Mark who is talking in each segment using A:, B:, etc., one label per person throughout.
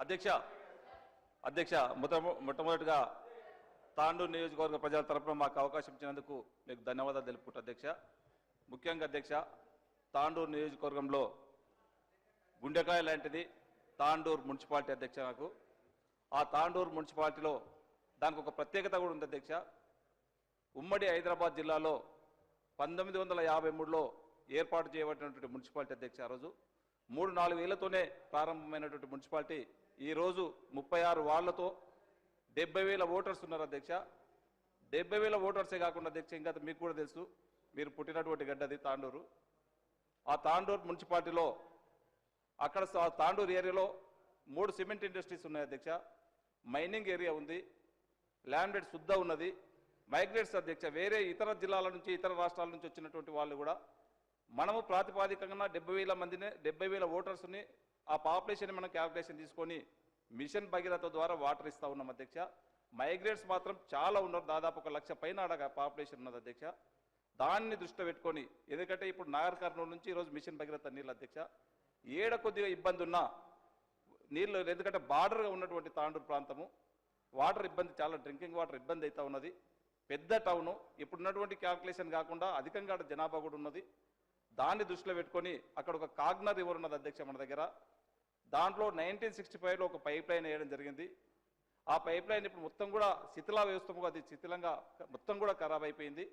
A: అధ్యక్ష మొట్టమొదటిగా తాండూరు నియోజకవర్గ ప్రజల తరపున మాకు అవకాశం ఇచ్చినందుకు మీకు ధన్యవాదాలు తెలుపుకుంటా అధ్యక్ష. ముఖ్యంగా అధ్యక్ష, తాండూరు నియోజకవర్గంలో గుండెకాయ లాంటిది తాండూరు మున్సిపాలిటీ అధ్యక్ష. నాకు ఆ తాండూరు మున్సిపాలిటీలో దానికి ఒక ప్రత్యేకత కూడా ఉంది అధ్యక్ష. ఉమ్మడి హైదరాబాద్ జిల్లాలో 1953లో ఏర్పాటు చేయబడినటువంటి మున్సిపాలిటీ అధ్యక్ష. ఆ రోజు 3-4 వేలతోనే ప్రారంభమైనటువంటి మున్సిపాలిటీ ఈరోజు 36 వార్డులతో 70,000 ఓటర్స్ ఉన్నారు అధ్యక్ష. 70,000 ఓటర్సే కాకుండా అధ్యక్ష, ఇంకా మీకు కూడా తెలుసు, మీరు పుట్టినటువంటి గడ్డది తాండూరు. ఆ తాండూరు మున్సిపాలిటీలో అక్కడ తాండూరు ఏరియాలో 3 సిమెంట్ ఇండస్ట్రీస్ ఉన్నాయి అధ్యక్ష. మైనింగ్ ఏరియా ఉంది, ల్యాండ్ శుద్ధ ఉన్నది, మైగ్రేట్స్ అధ్యక్ష. వేరే ఇతర జిల్లాల నుంచి ఇతర రాష్ట్రాల నుంచి వచ్చినటువంటి వాళ్ళు కూడా మనము ప్రాతిపాదికంగా 70,000 మందిని 70,000 ఓటర్స్ని ఆ పాపులేషన్ మనం క్యాల్కులేషన్ తీసుకొని మిషన్ భగీరథ ద్వారా వాటర్ ఇస్తూ ఉన్నాం అధ్యక్ష. మైగ్రేట్స్ మాత్రం చాలా ఉన్నారు, దాదాపు 1 లక్ష పైన ఆడ పాపులేషన్ ఉన్నది అధ్యక్ష. దాన్ని దృష్టిలో పెట్టుకొని, ఎందుకంటే ఇప్పుడు నాగర్ కర్నూలు నుంచి ఈరోజు మిషన్ భగీరథ నీళ్ళు అధ్యక్ష. ఏడ కొద్దిగా ఇబ్బంది ఉన్నా నీళ్ళు, ఎందుకంటే బార్డర్గా ఉన్నటువంటి తాండూరు ప్రాంతము వాటర్ ఇబ్బంది, చాలా డ్రింకింగ్ వాటర్ ఇబ్బంది అవుతూ ఉన్నది. పెద్ద టౌను, ఇప్పుడున్నటువంటి క్యాల్కులేషన్ కాకుండా అధికంగా జనాభా కూడా ఉన్నది. దాన్ని దృష్టిలో పెట్టుకొని అక్కడ ఒక కాగ్నా రివర్ ఉన్నది అధ్యక్ష మన దగ్గర. దాంట్లో 1965లో ఒక పైప్ లైన్ వేయడం జరిగింది. ఆ పైప్ లైన్ ఇప్పుడు మొత్తం కూడా శిథిలా వ్యవస్థము, అది శిథిలంగా మొత్తం కూడా ఖరాబ్ అయిపోయింది.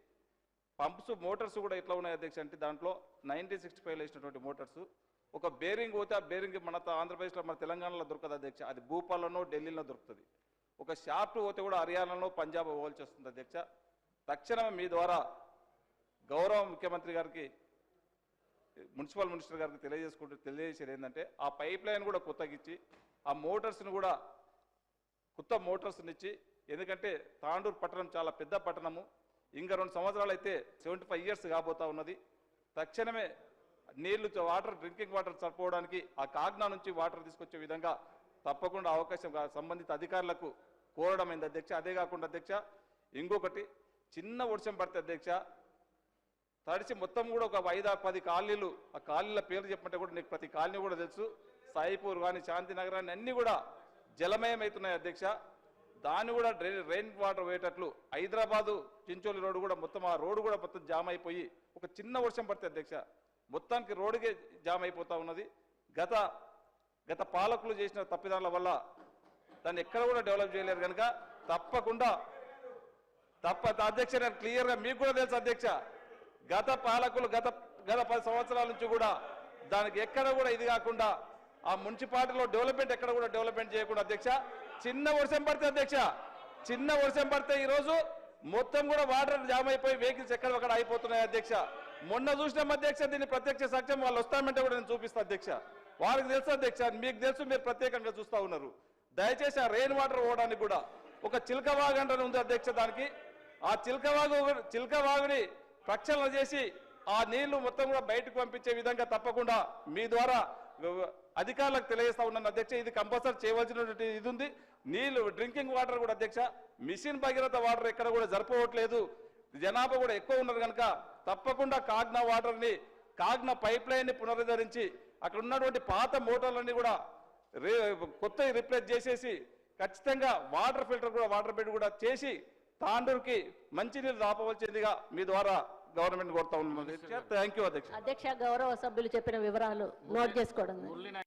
A: పంప్స్ మోటార్స్ కూడా ఎట్లా ఉన్నాయి అధ్యక్ష అంటే, దాంట్లో 1965లో వేసినటువంటి మోటార్స్. ఒక బేరింగ్ పోతే ఆ బేరింగ్ మన ఆంధ్రప్రదేశ్లో, మన తెలంగాణలో దొరకదు అధ్యక్ష, అది భూపాల్లోనో ఢిల్లీలో దొరుకుతుంది. ఒక షాఫ్ట్ పోతే కూడా హర్యానాలో పంజాబ్ పోవాల్సి వస్తుంది అధ్యక్ష. తక్షణమే మీ ద్వారా గౌరవ ముఖ్యమంత్రి గారికి, మున్సిపల్ మినిస్టర్ గారికి తెలియజేసేది ఏంటంటే, ఆ పైప్ లైన్ కూడా కొత్తగిచ్చి ఆ మోటార్స్ని కూడా కొత్త మోటార్స్ని ఇచ్చి, ఎందుకంటే తాండూరు పట్టణం చాలా పెద్ద పట్టణము, ఇంకా 2 సంవత్సరాలు అయితే 75 ఇయర్స్ కాబోతా ఉన్నది. తక్షణమే నీళ్లు, వాటర్, డ్రింకింగ్ వాటర్ సరిపోవడానికి ఆ కాగ్నా నుంచి వాటర్ తీసుకొచ్చే విధంగా తప్పకుండా అవకాశం సంబంధిత అధికారులకు కోరడం అయింది అధ్యక్ష. అదే కాకుండా అధ్యక్ష, ఇంకొకటి, చిన్న వర్షం పడితే అధ్యక్ష తడిచి మొత్తం కూడా ఒక 5-10 కాలనీలు, ఆ కాలనీల పేర్లు చెప్పమంటే కూడా నీకు ప్రతి కాలనీ కూడా తెలుసు, సాయిపూర్ కానీ శాంతినగర్ కానీ అన్నీ కూడా జలమయం అవుతున్నాయి అధ్యక్ష. దాన్ని కూడా రెయిన్ వాటర్ పోయేటట్లు హైదరాబాదు చించోలి రోడ్డు కూడా మొత్తం, ఆ రోడ్డు కూడా మొత్తం జామ్ అయిపోయి, ఒక చిన్న వర్షం పడితే అధ్యక్ష మొత్తానికి రోడ్డుకే జామ్ అయిపోతూ ఉన్నది. గత పాలకులు చేసిన తప్పిదాల వల్ల దాన్ని ఎక్కడ కూడా డెవలప్ చేయలేరు కనుక తప్పకుండా అధ్యక్ష, నేను క్లియర్గా మీకు కూడా తెలుసు అధ్యక్ష, గత పాలకులు గత 10 సంవత్సరాల నుంచి కూడా దానికి ఎక్కడ కూడా ఇది కాకుండా, ఆ మున్సిపాలిటీలో డెవలప్మెంట్ ఎక్కడ కూడా డెవలప్మెంట్ చేయకుండా అధ్యక్ష, చిన్న వర్షం పడితే అధ్యక్ష, చిన్న వర్షం పడితే ఈరోజు మొత్తం కూడా వాటర్ జామ్ అయిపోయి వెహికల్స్ ఎక్కడొక్కడ అయిపోతున్నాయి అధ్యక్ష. మొన్న చూసినాం అధ్యక్ష, దీన్ని ప్రత్యక్ష సాక్ష్యం, వాళ్ళు వస్తామంటే కూడా నేను చూపిస్తా అధ్యక్ష. వాళ్ళకి తెలుసు అధ్యక్ష, మీకు తెలుసు, మీరు ప్రత్యేకంగా చూస్తూ ఉన్నారు. దయచేసి ఆ రెయిన్ వాటర్ పోవడానికి కూడా ఒక చిలకవాగు అంటే ఉంది అధ్యక్ష. దానికి ఆ చిలకవాగుని ప్రక్షాళన చేసి ఆ నీళ్లు మొత్తం కూడా బయటకు పంపించే విధంగా తప్పకుండా మీ ద్వారా అధికారులకు తెలియజేస్తా ఉన్నాను అధ్యక్ష. ఇది కంపల్సరీ చేయవలసినటువంటి ఇది ఉంది. నీళ్లు, డ్రింకింగ్ వాటర్ కూడా అధ్యక్ష, మిషన్ భగీరథ వాటర్ ఎక్కడ కూడా సరిపోవట్లేదు, జనాభా కూడా ఎక్కువ ఉన్నారు కనుక తప్పకుండా కాగ్నా వాటర్ని, కాగ్నా పైప్ లైన్ని పునరుద్ధరించి అక్కడ ఉన్నటువంటి పాత మోటార్లన్నీ కూడా కొత్త రిప్లేస్ చేసేసి ఖచ్చితంగా వాటర్ ఫిల్టర్ కూడా, వాటర్ బెడ్ కూడా చేసి తాండూరుకి మంచినీళ్ళు రాపవలసిందిగా మీ ద్వారా గవర్నమెంట్ కోరుతా ఉన్నాం. థ్యాంక్ యూ అధ్యక్ష.
B: గౌరవ సభ్యులు చెప్పిన వివరాలు నోట్ చేసుకోవడం.